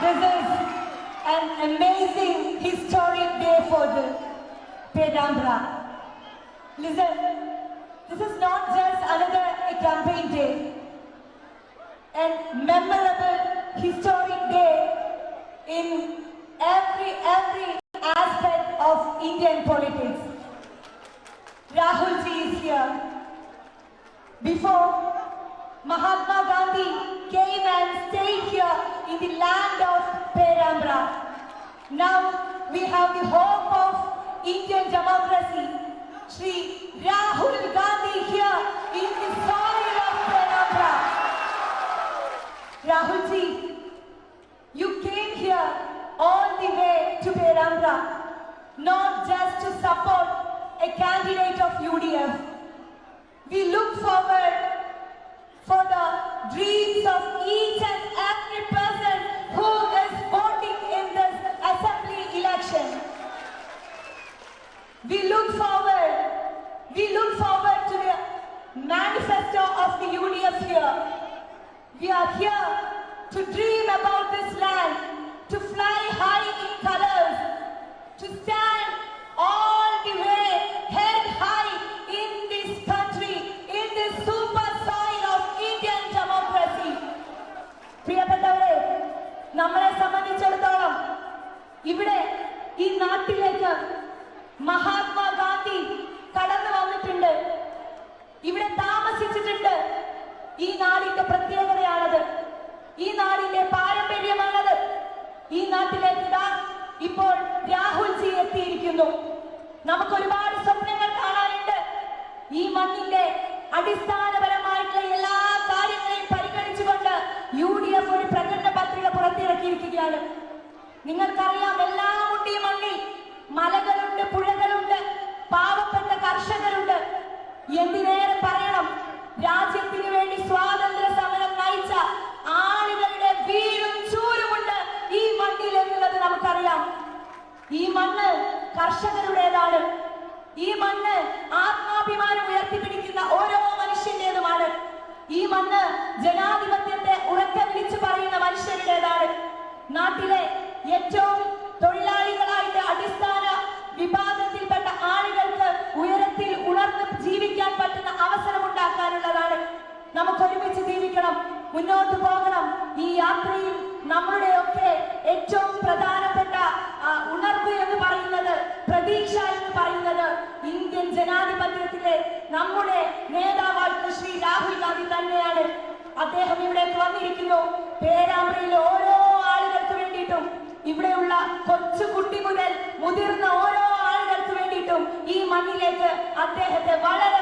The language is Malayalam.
This is an amazing historic day for the Perambra. Listen, this is not just another campaign day, and memorable historic day in every aspect of Indian politics. Rahul ji is here. Before, Mahatma Gandhi came and stayed here in the land of Perambra. Now we have the hope of Indian democracy, Shri Rahul Gandhi here in the soil of Perambra. Rahul ji, you came here all the way to Perambra, not just to support a candidate of UDF. We look forward for the dreams of each and every person who is voting in this assembly election. We look forward to the manifesto of the UDF here. We are here to dream about this land, to fly high in colors, to stand all the way head high in this country, in this super soil of Indian democracy. പ്രിയപ്പെട്ടവരെ, നമ്മളെ സംബന്ധിച്ചിടത്തോളം ഇവിടെ ഈ നാട്ടിലേക്ക് മഹാത്മാഗാന്ധി കടന്നു വന്നിട്ടുണ്ട്, ഇവിടെ താമസിച്ചിട്ടുണ്ട്. ഈ നാടിന്റെ പ്രത്യേകതയാണത്, ഈ നാടിന്റെ പാരമ്പര്യമാണത്. ഈ നാട്ടിലേക്ക് ഇപ്പോൾ രാഹുൽ ജി എത്തിയിരിക്കുന്നു. നമുക്ക് ഒരുപാട് സ്വപ്നങ്ങൾ കാണാനുണ്ട്. ഈ മണ്ണിന്റെ അടിസ്ഥാനപരമായിട്ടുള്ള എല്ലാ കാര്യങ്ങളെയും പരിഗണിച്ചുകൊണ്ട് UDF ഒരു പ്രകടന പത്രിക പുറത്തിറക്കിയിരിക്കുകയാണ്. നിങ്ങൾക്കറിയാം, എല്ലാം ഉണ്ട് ഈ മണ്ണിൽ. മലകളുണ്ട്, പുഴകളുണ്ട്, പാവപ്പെട്ട കർഷകരുണ്ട്. എന്തിനേറെ പറയണം, രാജ്യത്തിന് വേണ്ടി സ്വാതന്ത്ര്യ സമരം നയിച്ച ആളുകളുടെ വീടും ചൂരുമുണ്ട് ഈ മണ്ണിൽ എന്നുള്ളത് നമുക്കറിയാം. ഈ മണ്ണ് കർഷകരുടേതാണ്. ഈ മണ്ണ് ആത്മാഭിമാനം ഉയർത്തിപ്പിടിക്കുന്ന ഓരോ മനുഷ്യന്റേതുമാണ്. ഈ മണ്ണ് ജനാധിപത്യത്തെ ഉറക്കെ വിളിച്ചു പറയുന്ന മനുഷ്യരുടേതാണ്. നാട്ടിലെ ഏറ്റവും തൊഴിലാളികളായിട്ട് അടിസ്ഥാന വിഭാഗത്തിൽപ്പെട്ട ആളുകൾക്ക് ഉയരത്തിൽ ഉണർന്ന് ജീവിക്കാൻ പറ്റുന്ന അവസരം ഉണ്ടാക്കാനുള്ളതാണ്. നമുക്ക് ഒരുമിച്ച് ജീവിക്കണം, മുന്നോട്ട് പോകണം. ഈ യാത്രയിൽ നമ്മളുടെയൊക്കെ ഏറ്റവും പ്രധാനപ്പെട്ട ഉണർവ് എന്ന് പറയുന്നത്, പ്രതീക്ഷ എന്ന് പറയുന്നത് ഇന്ത്യൻ ജനാധിപത്യത്തിലെ നമ്മുടെ നേതാവായിട്ടുള്ള ശ്രീ രാഹുൽ ഗാന്ധി തന്നെയാണ്. അദ്ദേഹം ഇവിടേക്ക് വന്നിരിക്കുന്നു. പേരാമ്പ്രയിലെ ഓരോ ആളുകൾക്ക് വേണ്ടിയിട്ടും, ഇവിടെയുള്ള കൊച്ചുകുട്ടി മുതൽ മുതിർന്ന ഓരോ ആളുകൾക്ക് വേണ്ടിയിട്ടും ഈ മണ്ണിലേക്ക് അദ്ദേഹത്തെ വളരെ